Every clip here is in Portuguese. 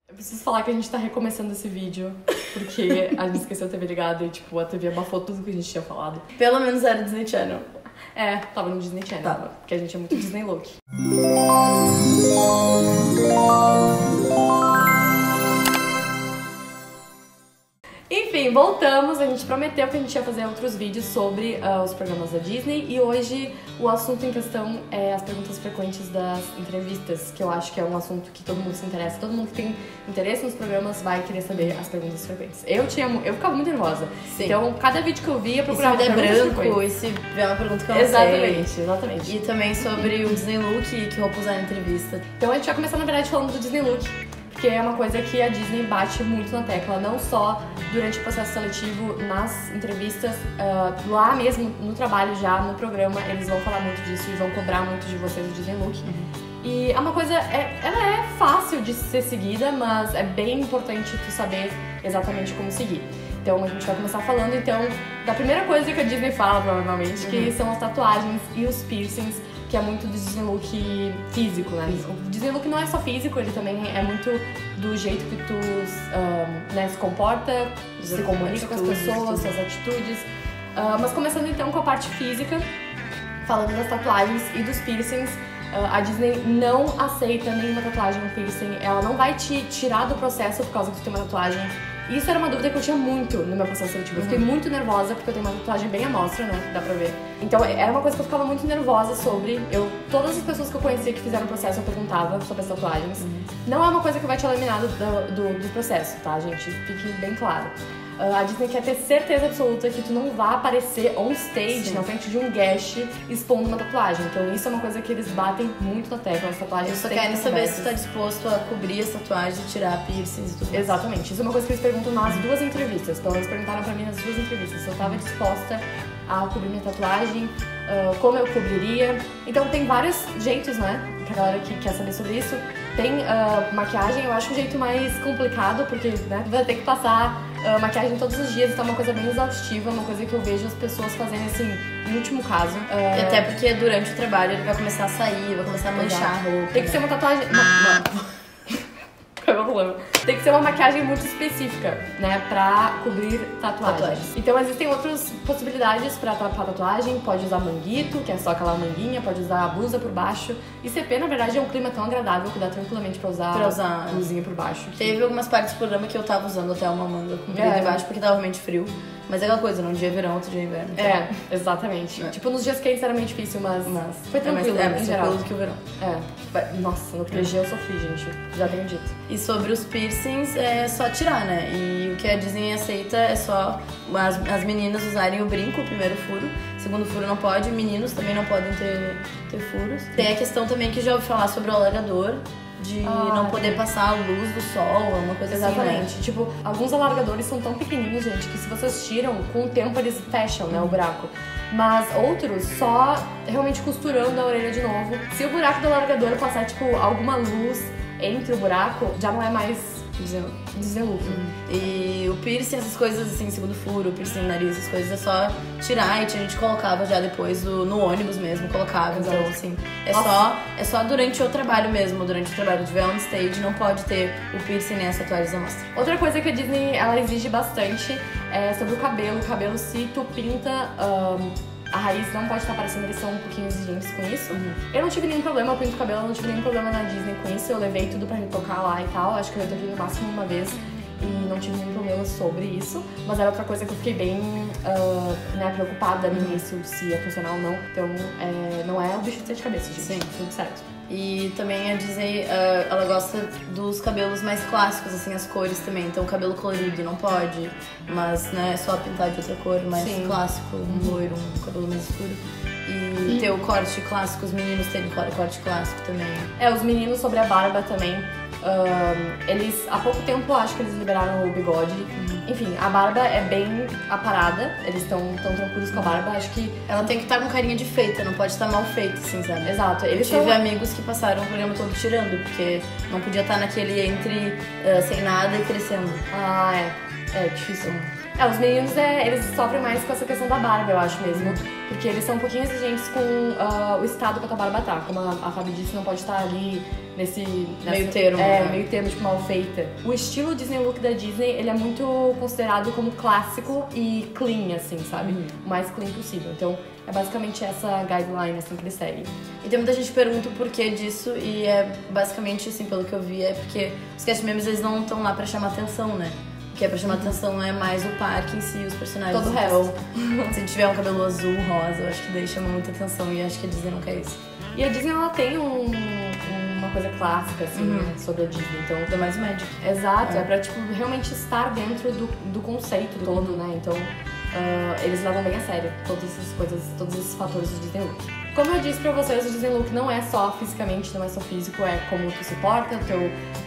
Eu preciso falar que a gente tá recomeçando esse vídeo, porque a gente esqueceu a TV ligada e, tipo, a TV abafou tudo que a gente tinha falado. Pelo menos era Disney Channel. É, tava no Disney Channel, Tava. porque a gente é muito Disney Look. Enfim, voltamos. A gente prometeu que a gente ia fazer outros vídeos sobre os programas da Disney e hoje o assunto em questão é as perguntas frequentes das entrevistas, que eu acho que é um assunto que todo mundo se interessa, todo mundo que tem interesse nos programas vai querer saber as perguntas frequentes. Eu ficava muito nervosa. Sim. Então, cada vídeo que eu via, eu procurava E se vier perguntas branco, frequentes. e se vier uma pergunta que eu não Exatamente, sei. exatamente. E também sobre o Disney Look e que roupa usar na entrevista. Então a gente vai começar, na verdade, falando do Disney Look, porque é uma coisa que a Disney bate muito na tecla, não só durante o processo seletivo, nas entrevistas, lá mesmo no trabalho já, no programa, eles vão falar muito disso e vão cobrar muito de vocês o Disney Look. E é uma coisa, ela é fácil de ser seguida, mas é bem importante tu saber exatamente como seguir. Então a gente vai começar falando então da primeira coisa que a Disney fala, provavelmente, que são as tatuagens e os piercings, que é muito do Disney Look físico, né? O Disney Look não é só físico, ele também é muito do jeito que tu né, se comporta, se comunica com as pessoas, suas atitudes. Mas começando então com a parte física, falando das tatuagens e dos piercings, a Disney não aceita nenhuma tatuagem ou piercing, ela não vai te tirar do processo por causa que tu tem uma tatuagem. Isso era uma dúvida que eu tinha muito no meu processo seletivo. Eu fiquei muito nervosa porque eu tenho uma tatuagem bem à mostra, né? Dá pra ver. Então era uma coisa que eu ficava muito nervosa sobre. Todas as pessoas que eu conhecia que fizeram o processo, eu perguntava sobre as tatuagens. Não é uma coisa que vai te eliminar do processo, tá, gente? Fique bem claro. A Disney quer ter certeza absoluta que tu não vai aparecer on stage, na frente de um guest, expondo uma tatuagem. Então isso é uma coisa que eles batem muito na tecla, as tatuagens. Eles só querem saber se tu tá disposto a cobrir as tatuagens e tirar piercings e tudo mais. Exatamente. Isso é uma coisa que eles perguntam nas duas entrevistas. Então eles perguntaram pra mim nas duas entrevistas se eu tava disposta a cobrir minha tatuagem, como eu cobriria. Então tem vários jeitos, né? Pra galera que quer saber sobre isso. Tem maquiagem, eu acho um jeito mais complicado, porque né, vai ter que passar maquiagem todos os dias, então é uma coisa bem exaustiva, uma coisa que eu vejo as pessoas fazendo assim, em último caso. E até porque durante o trabalho ele vai começar a sair, vai começar a manchar a roupa. Tem que ser uma tatuagem... Qual é o problema? Tem que ser uma maquiagem muito específica, né, pra cobrir tatuagens. Então existem outras possibilidades pra tapar tatuagem, pode usar manguito, que é só aquela manguinha, pode usar a blusa por baixo. E CP, na verdade, é um clima tão agradável que dá tranquilamente pra usar blusinha por baixo. Teve algumas partes do programa que eu tava usando até uma manga comprida embaixo, porque tava realmente frio. Mas é aquela coisa, num dia é verão, outro dia é inverno. Então... exatamente. Tipo, nos dias quentes era meio difícil, mas foi tranquilo, mais em geral. tranquilo do que o verão. Nossa, no PG eu sofri, gente. Já tenho dito. E sobre os piercings, é só tirar, né? E o que a Disney aceita é só as meninas usarem o brinco, o primeiro furo. O segundo furo não pode, meninos também não podem ter furos. Tem a questão também que já ouvi falar sobre o alargador, de não poder passar a luz do sol, uma coisa Exatamente. assim, né? Tipo, alguns alargadores são tão pequenininhos, gente, que se vocês tiram, com o tempo eles fecham, né, o buraco. Mas outros só realmente costurando a orelha de novo. Se o buraco do alargador passar, tipo, alguma luz entre o buraco, já não é mais Disney Look. E o piercing, essas coisas assim, segundo furo, piercing no nariz, essas coisas é só tirar e a gente colocava já depois no ônibus mesmo, colocava. Exato. Então assim, é só durante o trabalho mesmo, durante o trabalho de ver on stage, não pode ter o piercing nem as tatuagens à mostra. Outra coisa que a Disney, ela exige bastante é sobre o cabelo. O cabelo, se tu pinta... a raiz não pode estar aparecendo, eles são um pouquinho exigentes com isso. Eu não tive nenhum problema, eu pinto o cabelo, eu não tive nenhum problema na Disney com isso. Eu levei tudo pra me tocar lá e tal, acho que eu retoquei no máximo uma vez e não tive nenhum problema sobre isso. Mas era outra coisa que eu fiquei bem né, preocupada no início, se ia funcionar ou não. Então não é o bicho de sete cabeças, gente. Sim. Tudo certo. E também a Disney, ela gosta dos cabelos mais clássicos, assim, as cores também. Então cabelo colorido não pode, mas né, é só pintar de outra cor, mais clássico, um loiro, um cabelo mais escuro. E ter o corte clássico, os meninos terem corte clássico também. Os meninos sobre a barba também. Eles, há pouco tempo, acho que eles liberaram o bigode. Enfim, a barba é bem aparada, eles estão tão tranquilos com a barba, acho que... Ela tem que estar com carinha de feita, não pode estar mal feita, assim, sabe? Exato. Eu tive amigos que passaram o programa todo tirando, porque não podia estar naquele entre sem nada e crescendo. É difícil. Os meninos, eles sofrem mais com essa questão da barba, eu acho mesmo. Porque eles são um pouquinho exigentes com o estado que a tua barba tá. Como a Fabi disse, não pode estar ali meio termo. Meio termo, tipo, mal feita. O estilo Disney Look da Disney, ele é muito considerado como clássico e clean, assim, sabe? O mais clean possível. Então, é basicamente essa guideline, assim, que eles seguem. E tem muita gente que pergunta o porquê disso, e é basicamente, assim, pelo que eu vi, é porque os cast members, eles não estão lá pra chamar atenção, né? O que é pra chamar atenção é mais o parque em si, os personagens. Todo o resto. Se tiver um cabelo azul, rosa, eu acho que daí chama muita atenção, e acho que a Disney não quer isso. E a Disney, ela tem uma coisa clássica, assim, né, sobre a Disney. Então, Ainda mais o Magic. Exato, é pra, tipo, realmente estar dentro do conceito todo, né? Então, eles levam bem a sério todas essas coisas, todos esses fatores do Disney Look. Como eu disse pra vocês, o Disney Look não é só fisicamente, não é só físico, é como tu se porta,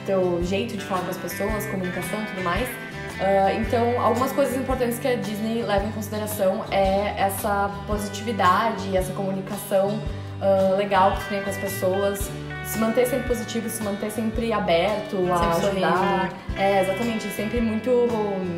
teu jeito de falar com as pessoas, comunicação e tudo mais. Então, algumas coisas importantes que a Disney leva em consideração é essa positividade, essa comunicação legal que tu tem com as pessoas, se manter sempre positivo, se manter sempre aberto a ajudar. Exatamente, sempre muito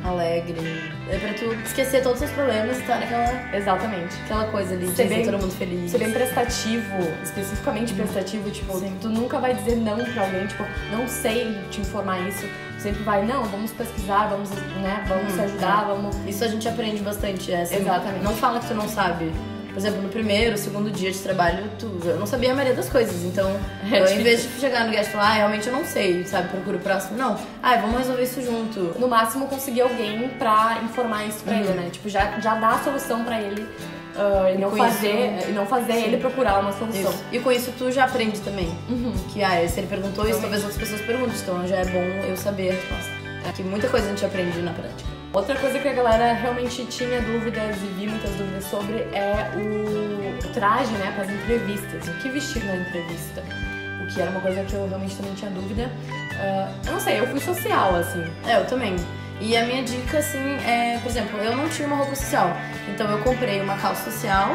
alegre. É pra tu esquecer todos os seus problemas e estar naquela... Exatamente. Aquela coisa ali de ser todo mundo feliz. Ser bem prestativo, especificamente prestativo, tipo, tu nunca vai dizer não pra alguém, tipo, não sei te informar isso. Sempre vai, não, vamos pesquisar, vamos se ajudar, vamos... Isso a gente aprende bastante, assim, exatamente. Não fala que tu não sabe. Por exemplo, no primeiro, segundo dia de trabalho, eu não sabia a maioria das coisas. Então, em vez de chegar no guest e falar, realmente eu não sei, sabe, procura o próximo. Não, vamos resolver isso junto. No máximo, conseguir alguém pra informar isso pra ele, né? Tipo, já dá a solução pra ele. E não fazer ele procurar uma solução. Isso. E com isso tu já aprende também. Que se ele perguntou isso, talvez outras pessoas perguntem. Então já é bom eu saber a resposta. Que muita coisa a gente aprende na prática. Outra coisa que a galera realmente tinha dúvidas e vi muitas dúvidas sobre é o traje, né, para as entrevistas. O que vestir na entrevista? O que era uma coisa que eu realmente também tinha dúvida. Eu não sei, eu fui social, assim. Eu também. E a minha dica, assim, por exemplo, eu não tinha uma roupa social. Então eu comprei uma calça social,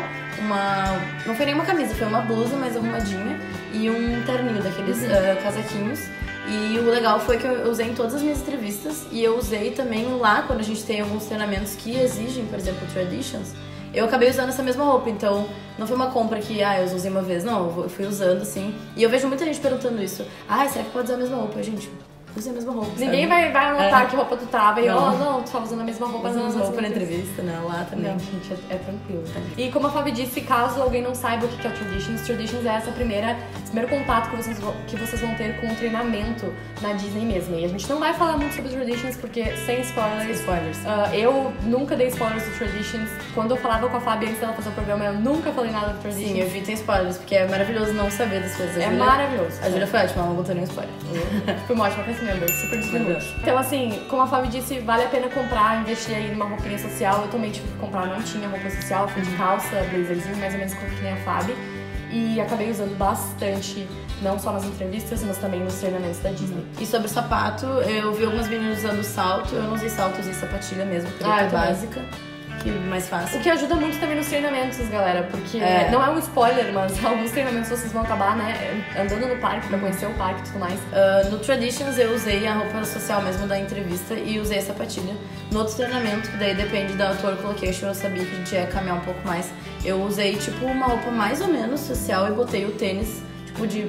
não foi nem uma camisa, foi uma blusa mais arrumadinha e um terninho daqueles casaquinhos. E o legal foi que eu usei em todas as minhas entrevistas e eu usei também lá quando a gente tem alguns treinamentos que exigem, por exemplo, traditions. Eu acabei usando essa mesma roupa, então não foi uma compra que eu usei uma vez, não, eu fui usando assim. E eu vejo muita gente perguntando isso. Será que pode usar a mesma roupa? Gente, use a mesma roupa. Ninguém vai anotar que roupa tu tava e não, tu tava usando a mesma roupa. Usando a mesma roupa na entrevista, né? Lá também. Não, gente, é tranquilo. E como a Fabi disse, caso alguém não saiba o que é o Traditions é esse primeiro contato que vocês vão ter com o treinamento na Disney mesmo. E a gente não vai falar muito sobre Traditions porque sem spoilers. Eu nunca dei spoilers do Traditions. Quando eu falava com a Fabi antes dela fazer o programa, eu nunca falei nada do Traditions. Sim, eu evitem spoilers, porque é maravilhoso não saber das coisas. Maravilhoso. A Júlia foi ótima, ela não botou nenhum spoiler. Foi uma ótima cast member, super desvendante. Então, assim, como a Fabi disse, vale a pena comprar, investir aí numa roupinha social. Eu também tive que comprar, não tinha roupa social, fui de calça, blazerzinho, mais ou menos como que nem a Fabi. E acabei usando bastante, não só nas entrevistas, mas também nos treinamentos da Disney. E sobre o sapato, eu vi algumas meninas usando salto, eu não usei salto, usei sapatilha mesmo, preta básica. Que mais fácil. O que ajuda muito também nos treinamentos, galera, porque não é um spoiler, mas alguns treinamentos vocês vão acabar, né, andando no parque pra conhecer o parque e tudo mais. No Traditions eu usei a roupa social mesmo da entrevista e usei a sapatilha. No outro treinamento, que daí depende da tour collocation, eu sabia que a gente ia caminhar um pouco mais. Eu usei, tipo, uma roupa mais ou menos social e botei o tênis, tipo, de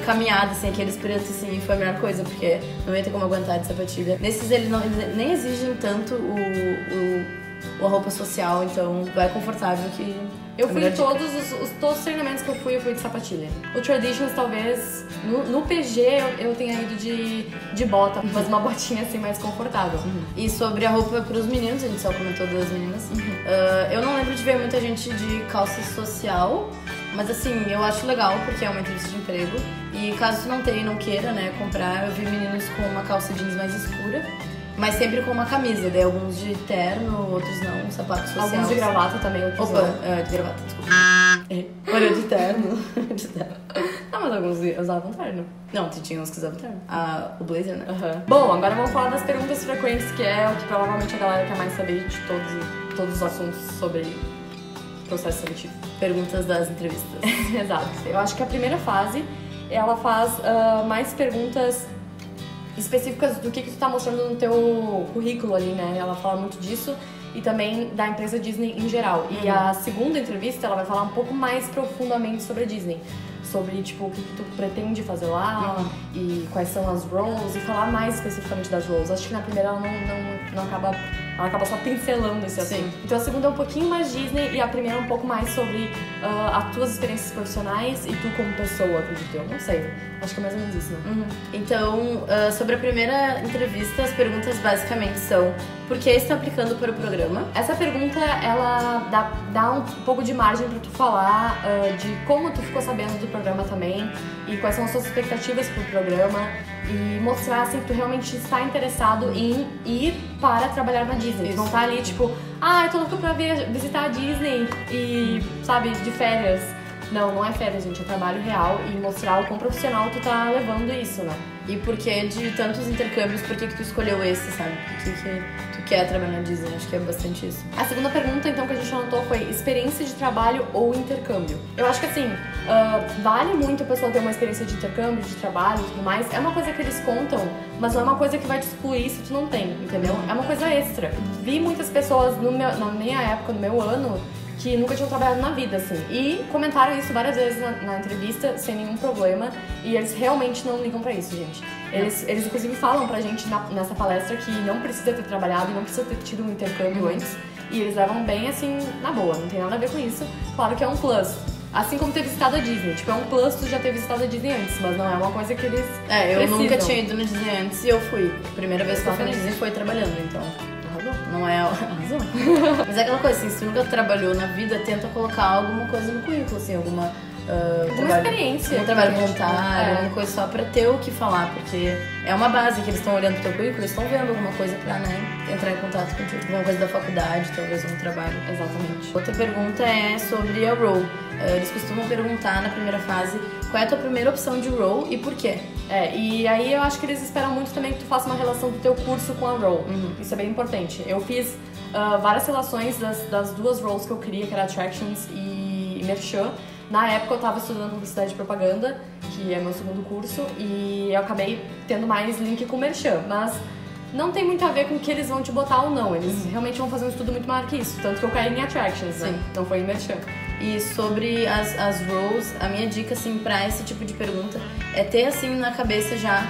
caminhada, assim, aqueles pretos, assim, e foi a melhor coisa, porque não ia ter como aguentar de sapatilha. Nesses, eles nem exigem tanto a roupa social, então é confortável que... Eu fui em todos os treinamentos que eu fui de sapatilha. O Traditions, talvez, no PG eu tenha ido de bota, mas uma botinha assim mais confortável. E sobre a roupa pros meninos, a gente só comentou das meninas, eu não lembro de ver muita gente de calça social, mas assim, eu acho legal porque é uma entrevista de emprego. E caso tu não tenha e não queira, né, comprar, eu vi meninos com uma calça jeans mais escura. Mas sempre com uma camisa, daí alguns de terno, outros não, sapatos sociais. Alguns de gravata também, outros não. De gravata, desculpa. Olha, de terno. Não, mas alguns usavam terno. Não, tinha uns que usavam terno. O blazer, né? Bom, agora vamos falar das perguntas frequentes, que é o que provavelmente a galera quer mais saber de todos os assuntos sobre processo seletivo. Perguntas das entrevistas. Exato. Eu acho que a primeira fase, ela faz mais perguntas específicas do que tu tá mostrando no teu currículo ali, né? Ela fala muito disso e também da empresa Disney em geral. E a segunda entrevista, ela vai falar um pouco mais profundamente sobre a Disney. Sobre, tipo, o que tu pretende fazer lá e quais são as roles e falar mais especificamente das roles. Acho que na primeira ela não acaba... Ela acaba só pincelando esse assunto. Então a segunda é um pouquinho mais Disney e a primeira é um pouco mais sobre as tuas experiências profissionais e tu como pessoa, acredito eu. Não sei, acho que é mais ou menos isso, né? Então, sobre a primeira entrevista, as perguntas basicamente são: por que está aplicando para o programa? Essa pergunta, ela dá um pouco de margem pra tu falar de como tu ficou sabendo do programa também e quais são as suas expectativas pro programa e mostrar, assim, que tu realmente está interessado em ir para trabalhar na Disney. Tu não tá ali, tipo, eu tô louca pra visitar a Disney e, sabe, de férias. Não é férias, gente, é trabalho real e mostrar o quão profissional tu tá levando isso, né? E por que de tantos intercâmbios, por que tu escolheu esse, sabe? Por que tu quer trabalhar na Disney? Acho que é bastante isso. A segunda pergunta, então, que a gente anotou foi experiência de trabalho ou intercâmbio. Eu acho que, assim, vale muito a pessoa ter uma experiência de intercâmbio, de trabalho e tudo mais. É uma coisa que eles contam, mas não é uma coisa que vai te excluir se tu não tem, entendeu? É uma coisa extra. Vi muitas pessoas na minha época, no meu ano, que nunca tinham trabalhado na vida, assim. E comentaram isso várias vezes na entrevista, sem nenhum problema. E eles realmente não ligam pra isso, gente. Eles inclusive falam pra gente nessa palestra que não precisa ter trabalhado e não precisa ter tido um intercâmbio antes. E eles levam bem, assim, na boa. Não tem nada a ver com isso. Claro que é um plus. Assim como ter visitado a Disney. Tipo, é um plus tu já ter visitado a Disney antes, mas não é uma coisa que eles eu nunca tinha ido na Disney antes e eu fui. A primeira vez que eu fui na Disney foi trabalhando, então... Não é... Mas é aquela coisa, assim, se tu nunca trabalhou na vida, tenta colocar alguma coisa no currículo, assim, alguma experiência. Um trabalho voluntário, alguma coisa só pra ter o que falar, porque é uma base que eles estão olhando pro teu currículo, eles estão vendo alguma coisa pra, né, entrar em contato contigo. Alguma coisa da faculdade, talvez um trabalho. Exatamente. Outra pergunta é sobre a role. Eles costumam perguntar na primeira fase qual é a tua primeira opção de role e por quê. E aí eu acho que eles esperam muito também que tu faça uma relação do teu curso com a role. Isso é bem importante. Eu fiz várias relações das duas roles que eu queria, que era Attractions e Merchan. Na época eu tava estudando Publicidade e Propaganda, que é meu segundo curso, e eu acabei tendo mais link com Merchan, mas não tem muito a ver com o que eles vão te botar ou não. Eles realmente vão fazer um estudo muito maior que isso, tanto que eu caí em Attractions, né? Não foi em Merchan. E sobre as roles, a minha dica, assim, pra esse tipo de pergunta é ter, assim, na cabeça já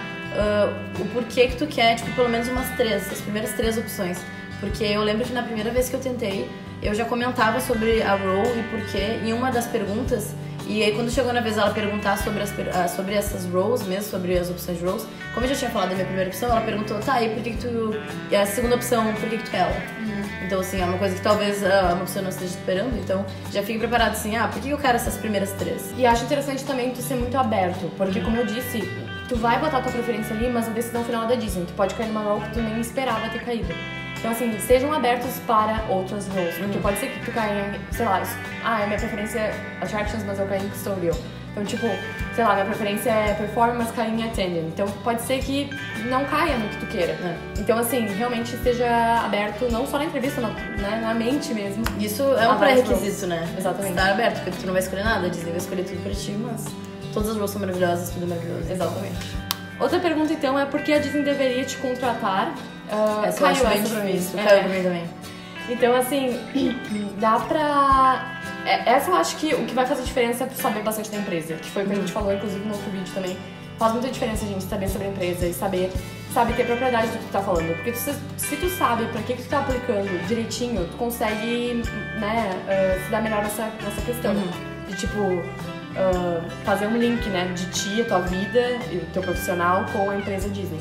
o porquê que tu quer, tipo, pelo menos as primeiras 3 opções. Porque eu lembro que na primeira vez que eu tentei, eu já comentava sobre a role e porquê em uma das perguntas. E aí quando chegou na vez ela perguntar sobre essas roles mesmo, sobre as opções de roles, como eu já tinha falado da minha primeira opção, ela perguntou, tá, e por que tu... E a segunda opção, por que tu quer ela? Então, assim, é uma coisa que talvez uma pessoa não esteja esperando, então já fique preparado, assim, por que eu quero essas primeiras 3? E acho interessante também tu ser muito aberto, porque como eu disse, tu vai botar a tua preferência ali, mas a decisão final é da Disney. Tu pode cair numa role que tu nem esperava ter caído. Então, assim, sejam abertos para outras roles, porque pode ser que tu caia em, sei lá, a minha preferência é Attractions, mas eu caí em Custodial. Então, tipo, sei lá, minha preferência é Performance, mas caí em Attendant. Então, pode ser que não caia no que tu queira. Então, assim, realmente esteja aberto, não só na entrevista, né, na mente mesmo. Isso é um pré-requisito, né? Exatamente. Estar aberto, porque tu não vai escolher nada, a Disney vai escolher tudo pra ti, mas todas as roles são maravilhosas, tudo é maravilhoso. Exatamente. Outra pergunta, então, é por que a Disney deveria te contratar? Essa eu acho bem difícil, caiu pra mim também. Então, assim, dá pra... Essa eu acho que o que vai fazer diferença é tu saber bastante da empresa, que foi o que a gente falou, inclusive, no outro vídeo também. Faz muita diferença a gente saber sobre a empresa e saber, ter propriedade do que tu tá falando. Porque se tu sabe pra que tu tá aplicando direitinho, tu consegue, né, se dar melhor nessa questão. De, tipo... fazer um link, né, de ti, a tua vida e o teu profissional com a empresa Disney.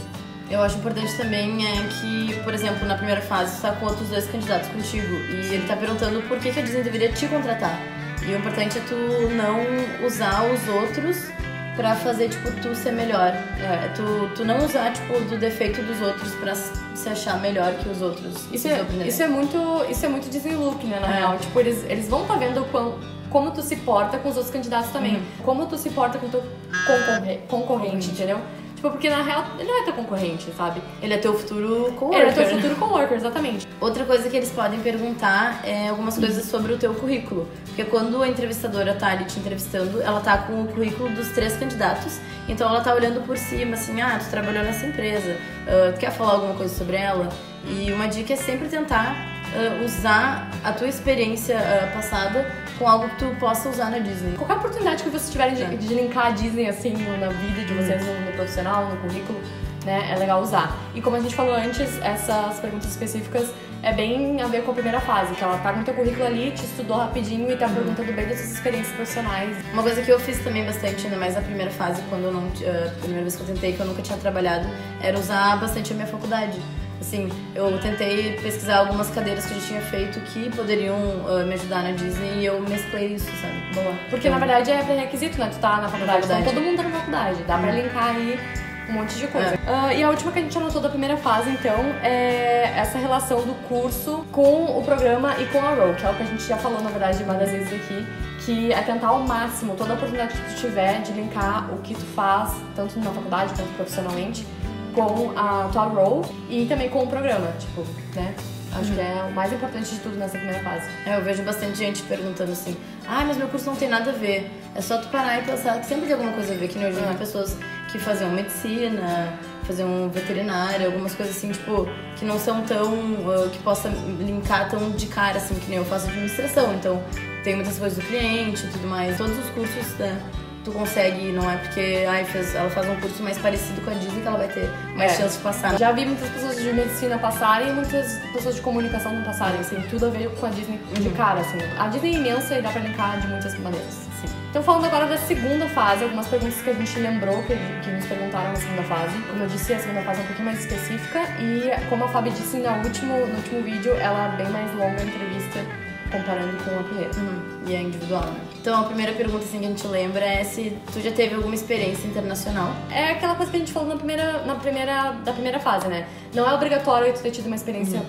Eu acho importante também que, por exemplo, na primeira fase, tu tá com outros 2 candidatos contigo e ele tá perguntando por que a Disney deveria te contratar. E o importante é tu não usar os outros pra fazer, tipo, tu ser melhor. Tu não usar, tipo, do defeito dos outros pra se achar melhor que os outros. Isso é muito Disney Look, né, na real. Tipo, eles vão tá vendo como tu se porta com os outros candidatos também. Como tu se porta com o teu concorrente, entendeu? Tipo Tipo, porque na real ele não é teu concorrente, sabe? Ele é teu futuro coworker. Ele é teu futuro coworker, exatamente. Outra coisa que eles podem perguntar é algumas coisas sobre o teu currículo. Porque quando a entrevistadora tá ali te entrevistando, ela tá com o currículo dos 3 candidatos. Então ela tá olhando por cima, assim, tu trabalhou nessa empresa, tu quer falar alguma coisa sobre ela? E uma dica é sempre tentar usar a tua experiência passada com algo que tu possa usar na Disney. Qualquer oportunidade que vocês tiverem de linkar a Disney, assim, na vida de vocês, no profissional, no currículo, né, é legal usar. E como a gente falou antes, essas perguntas específicas é bem a ver com a primeira fase, que ela tá com o teu currículo ali, te estudou rapidinho e tá perguntando bem das suas experiências profissionais. Uma coisa que eu fiz também bastante, ainda mais na primeira fase, quando eu não, a primeira vez que eu tentei, que eu nunca tinha trabalhado, era usar bastante a minha faculdade. Assim, eu tentei pesquisar algumas cadeiras que eu já tinha feito que poderiam me ajudar na Disney e eu mesclei isso, sabe? Boa. Porque na verdade é pré-requisito, né? Tu tá na faculdade, então todo mundo tá na faculdade. Dá pra linkar aí um monte de coisa. E a última que a gente anotou da primeira fase, então, é essa relação do curso com o programa e com a role, que é o que a gente já falou, na verdade, várias vezes aqui, que é tentar ao máximo, toda oportunidade que tu tiver, de linkar o que tu faz, tanto na faculdade quanto profissionalmente, com a tua role e também com o programa, tipo, né? Acho que é o mais importante de tudo nessa primeira fase. Eu vejo bastante gente perguntando assim, mas meu curso não tem nada a ver. É só tu parar e pensar que sempre tem alguma coisa a ver, que nem eu já vi pessoas que faziam medicina, faziam veterinária, algumas coisas assim, tipo, que não são tão, que possa linkar tão de cara, assim, que nem eu faço administração. Então, tem muitas coisas do cliente e tudo mais. Todos os cursos, né? Tu consegue, não é porque ela faz um curso mais parecido com a Disney que ela vai ter mais chance de passar. Já vi muitas pessoas de medicina passarem e muitas pessoas de comunicação não passarem, assim, tudo a ver com a Disney de cara, assim. A Disney é imensa e dá pra linkar de muitas maneiras. Sim. Então, falando agora da segunda fase, algumas perguntas que a gente lembrou que nos perguntaram na segunda fase. Como eu disse, a segunda fase é um pouquinho mais específica e, como a Fabi disse no último vídeo, ela é bem mais longa a entrevista comparando com a primeira. E é individual, né? Então, a primeira pergunta assim, que a gente lembra é se tu já teve alguma experiência internacional. É aquela coisa que a gente falou da primeira fase, né? Não é obrigatório tu ter tido uma experiência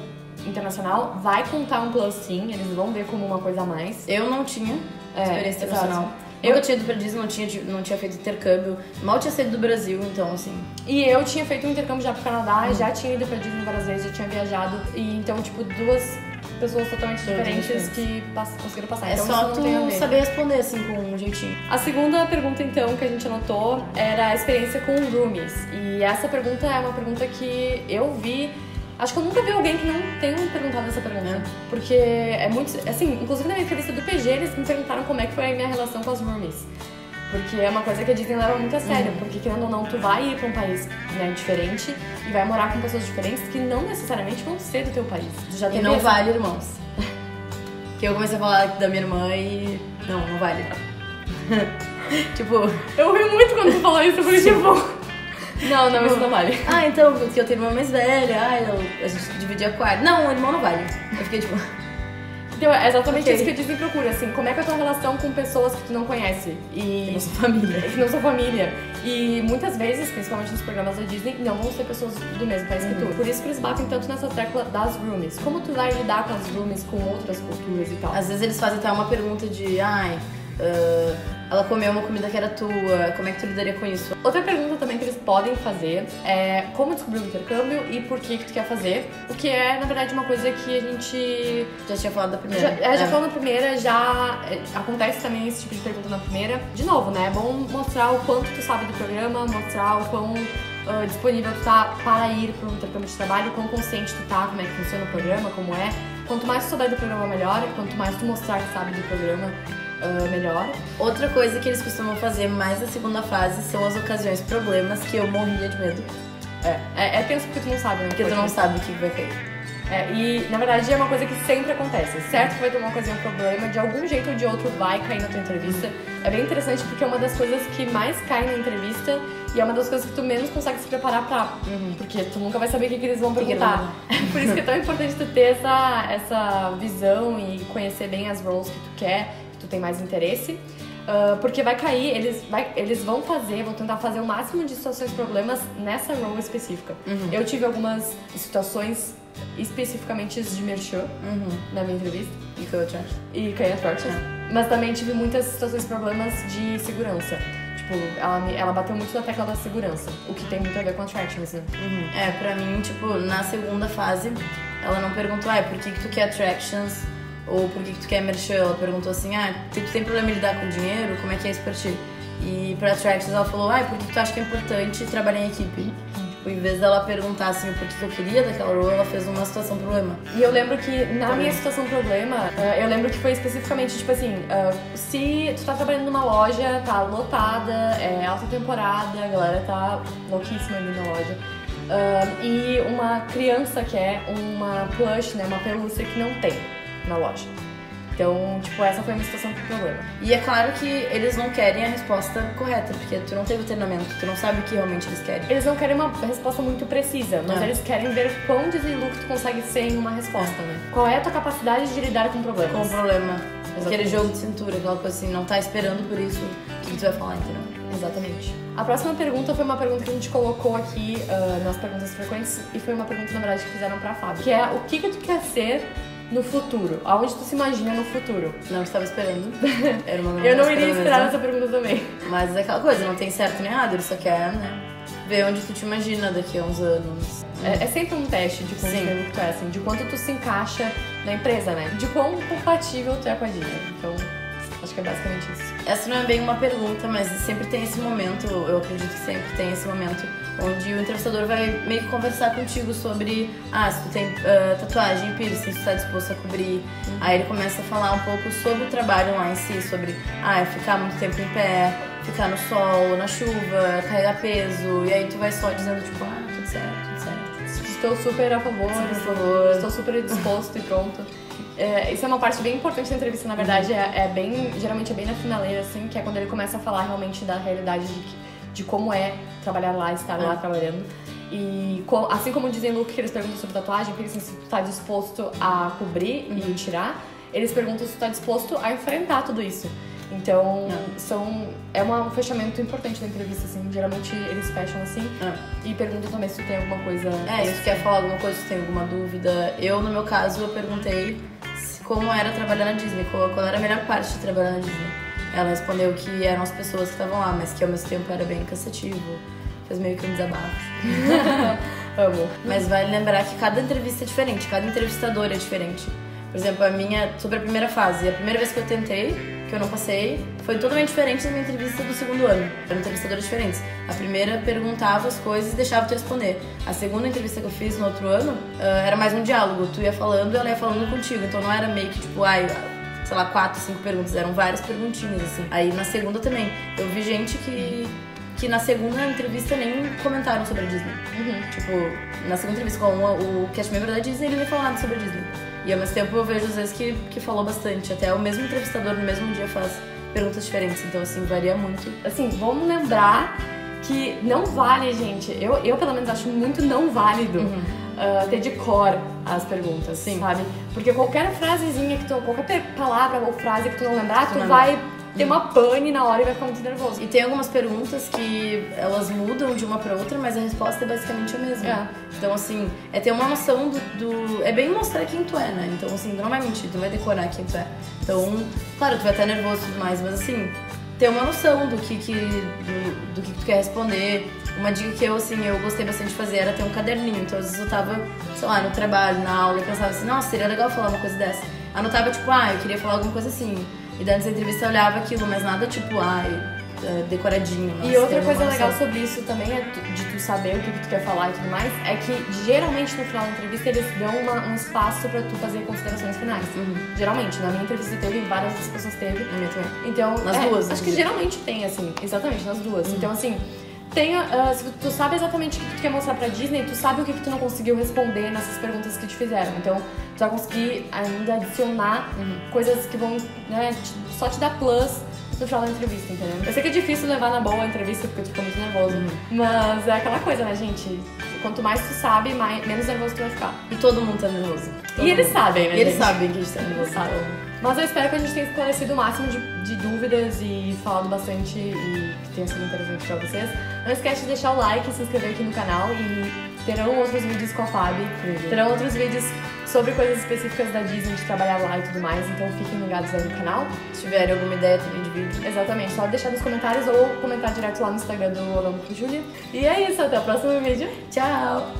internacional. Vai contar um plus, sim. Eles vão ver como uma coisa a mais. Eu não tinha experiência internacional. Eu tinha ido pra Disney, não tinha feito intercâmbio. Mal tinha saído do Brasil, então assim... E eu tinha feito um intercâmbio já pro Canadá, já tinha ido pra Disney várias vezes, já tinha viajado. E então, tipo, duas pessoas totalmente diferentes que conseguiram passar. É então, só tu saber responder, assim, com um jeitinho. A segunda pergunta, então, que a gente anotou era a experiência com roomies. E essa pergunta é uma pergunta que eu vi... Acho que eu nunca vi alguém que não tenha perguntado essa pergunta. Porque é muito... Assim, inclusive na minha entrevista do PG, eles me perguntaram como é que foi a minha relação com as roomies. Porque é uma coisa que a Disney leva muito a sério. Porque, querendo ou não, tu vai ir pra um país, né, diferente e vai morar com pessoas diferentes que não necessariamente vão ser do teu país. Já e não vale, irmãos. Que eu comecei a falar da minha irmã e... Não vale. Tipo... Eu ri muito quando tu falou isso, porque tipo... Não, isso não vale. Então, porque eu tenho uma irmã mais velha, a gente dividia quarto. Não, o irmão não vale. Eu fiquei tipo... Então, é exatamente isso que a Disney procura, assim, como é que é a tua relação com pessoas que tu não conhece e... Que não são família. Que não são família. E muitas vezes, principalmente nos programas da Disney, não vão ser pessoas do mesmo país que tu. Por isso que eles batem tanto nessa tecla das roomies. Como tu vai lidar com as roomies, com outras culturas e tal. Às vezes eles fazem até uma pergunta de, ela comeu uma comida que era tua, como é que tu lidaria com isso? Outra pergunta também que eles podem fazer é como descobrir o intercâmbio e por que tu quer fazer. O que é, na verdade, uma coisa que a gente... Já tinha falado da primeira. Já falou na primeira, acontece também esse tipo de pergunta na primeira. De novo, né? É bom mostrar o quanto tu sabe do programa, mostrar o quão disponível tu tá para ir para um intercâmbio de trabalho, o quão consciente tu tá, como é que funciona o programa, como é. Quanto mais tu souber do programa, melhor. E quanto mais tu mostrar que sabe do programa, melhor. Outra coisa que eles costumam fazer mais na segunda fase são as ocasiões problemas, que eu morria de medo. É tenso porque tu não sabe, né? Porque tu não sabe o que vai cair. E na verdade é uma coisa que sempre acontece. Certo que vai ter uma ocasião problema, de algum jeito ou de outro vai cair na tua entrevista. É bem interessante porque é uma das coisas que mais cai na entrevista e é uma das coisas que tu menos consegue se preparar pra. Porque tu nunca vai saber o que eles vão perguntar. Por isso que é tão importante tu ter essa visão e conhecer bem as roles que tu quer, que tu tem mais interesse. Porque vai cair, eles vão tentar fazer o máximo de situações problemas nessa role específica. Eu tive algumas situações especificamente de merchan na minha entrevista. E caiu a torta. Mas também tive muitas situações problemas de segurança. Tipo, ela bateu muito na tecla da segurança, o que tem muito a ver com attractions, né? Pra mim, tipo, na segunda fase, ela não perguntou, por que tu quer attractions? Ou por que tu quer merchan? Ela perguntou assim, tu tem problema em lidar com dinheiro? Como é que é isso pra ti? E pra attractions ela falou, por que tu acha que é importante trabalhar em equipe? Tipo, em vez dela perguntar assim, o porquê que eu queria daquela role, ela fez uma situação problema. E eu lembro que na minha situação problema, eu lembro que foi especificamente, tipo assim, se tu tá trabalhando numa loja, tá lotada, é alta temporada, a galera tá louquíssima ali na loja. E uma criança quer uma plush, né, uma pelúcia que não tem na loja. Então, tipo, essa foi a minha situação com problema. E é claro que eles não querem a resposta correta, porque tu não teve o treinamento, tu não sabe o que realmente eles querem. Eles não querem uma resposta muito precisa, mas eles querem ver quão desenvolvido tu consegue ser em uma resposta, né? Qual é a tua capacidade de lidar com problemas? Com o problema. Aquele jogo de cintura, aquela coisa assim, não tá esperando por isso, o que tu vai falar, entendeu? Exatamente. A próxima pergunta foi uma pergunta que a gente colocou aqui nas perguntas frequentes, e foi uma pergunta, na verdade, que fizeram pra Fábio, que é o que tu quer ser no futuro? Aonde tu se imagina no futuro? Não estava esperando. Era uma Eu não iria esperar essa pergunta também. Mas é aquela coisa, não tem certo nem errado, ele só quer, né, ver onde tu te imagina daqui a uns anos. É sempre um teste de quanto tempo tu é, assim, de quanto tu se encaixa na empresa, né? De quão compatível tu é com a Disney. Então, acho que é basicamente isso. Essa não é bem uma pergunta, mas sempre tem esse momento, eu acredito que sempre tem esse momento, onde o entrevistador vai meio que conversar contigo sobre, se tu tem tatuagem, piercing, se tu tá disposto a cobrir. Aí ele começa a falar um pouco sobre o trabalho lá em si, sobre, ficar muito tempo em pé, ficar no sol, na chuva, carregar peso, e aí tu vai só dizendo, tipo, tudo certo, tudo certo. Estou super a favor, estou super disposto e pronto. Isso é uma parte bem importante da entrevista, na verdade, geralmente é bem na finaleira, assim, que é quando ele começa a falar realmente da realidade de como é trabalhar lá, estar lá trabalhando. E assim como dizem Luke, que eles perguntam sobre tatuagem, porque se tu tá disposto a cobrir e tirar, eles perguntam se tu tá disposto a enfrentar tudo isso. Então, é um fechamento importante da entrevista, assim. Geralmente eles fecham assim e perguntam também se tu tem alguma coisa... se tu quer falar alguma coisa, se tu tem alguma dúvida. No meu caso, eu perguntei como era trabalhar na Disney, qual era a melhor parte de trabalhar na Disney. Ela respondeu que eram as pessoas que estavam lá, mas que ao mesmo tempo era bem cansativo. Fez meio que um desabafo. Amo. Mas vale lembrar que cada entrevista é diferente, cada entrevistador é diferente. Por exemplo, sobre a primeira fase, a primeira vez que eu tentei, que eu não passei, foi totalmente diferente da minha entrevista do segundo ano. Eram entrevistadores diferentes. A primeira perguntava as coisas e deixava tu responder. A segunda entrevista que eu fiz no outro ano, era mais um diálogo. Tu ia falando e ela ia falando contigo. Então não era meio que tipo, sei lá, 4, 5 perguntas. Eram várias perguntinhas, assim. Aí na segunda também. Eu vi gente que na segunda entrevista nem comentaram sobre a Disney. Tipo, na segunda entrevista com o cast member da Disney, ele nem falou nada sobre a Disney. E ao mesmo tempo eu vejo às vezes que falou bastante. Até o mesmo entrevistador no mesmo dia faz perguntas diferentes. Então, assim, varia muito. Assim, vamos lembrar que não vale, gente. Eu pelo menos acho muito não válido ter de cor as perguntas, sabe? Porque qualquer frasezinha qualquer palavra ou frase que tu não lembrar, tu vai ter uma pane na hora e vai ficar muito nervoso. E tem algumas perguntas que elas mudam de uma pra outra, mas a resposta é basicamente a mesma. Então, assim, é ter uma noção é bem mostrar quem tu é, né? Então, assim, tu não vai mentir, tu vai decorar quem tu é. Então, claro, tu vai estar nervoso e tudo mais, mas assim, ter uma noção do que tu quer responder. Uma dica que eu gostei bastante de fazer era ter um caderninho. Então, às vezes eu tava, sei lá, no trabalho, na aula, e pensava assim, nossa, seria legal falar uma coisa dessa. Anotava, tipo, eu queria falar alguma coisa assim. E daí nessa entrevista eu olhava aquilo, mas nada tipo, decoradinho. Nossa, e outra coisa legal sobre isso também, de tu saber o que tu quer falar e tudo mais, é que geralmente no final da entrevista eles dão um espaço pra tu fazer considerações finais. Geralmente, na minha entrevista teve, várias das pessoas teve. Na minha também. Então, nas duas. Acho que geralmente tem, assim, exatamente, nas duas. Então, assim, se tu sabe exatamente o que tu quer mostrar pra Disney, tu sabe o que tu não conseguiu responder nessas perguntas que te fizeram. Então, tu vai conseguir ainda adicionar coisas que vão, né, só te dar plus no final da entrevista, entendeu? Eu sei que é difícil levar na boa a entrevista porque tu fica muito nervoso, mas é aquela coisa, né, gente? Quanto mais tu sabe, menos nervoso tu vai ficar. E todo mundo tá nervoso. E eles sabem, né, eles sabem que a gente tá nervoso. Mas eu espero que a gente tenha esclarecido o máximo de dúvidas e falado bastante e que tenha sido interessante pra vocês. Não esquece de deixar o like, se inscrever aqui no canal e terão outros vídeos com a Fabi. Terão outros vídeos sobre coisas específicas da Disney, de trabalhar lá e tudo mais, então fiquem ligados aí no canal. Se tiverem alguma ideia também de vídeo. Exatamente, só deixar nos comentários ou comentar direto lá no Instagram do Orlando com Júlia. E é isso, até o próximo vídeo. Tchau!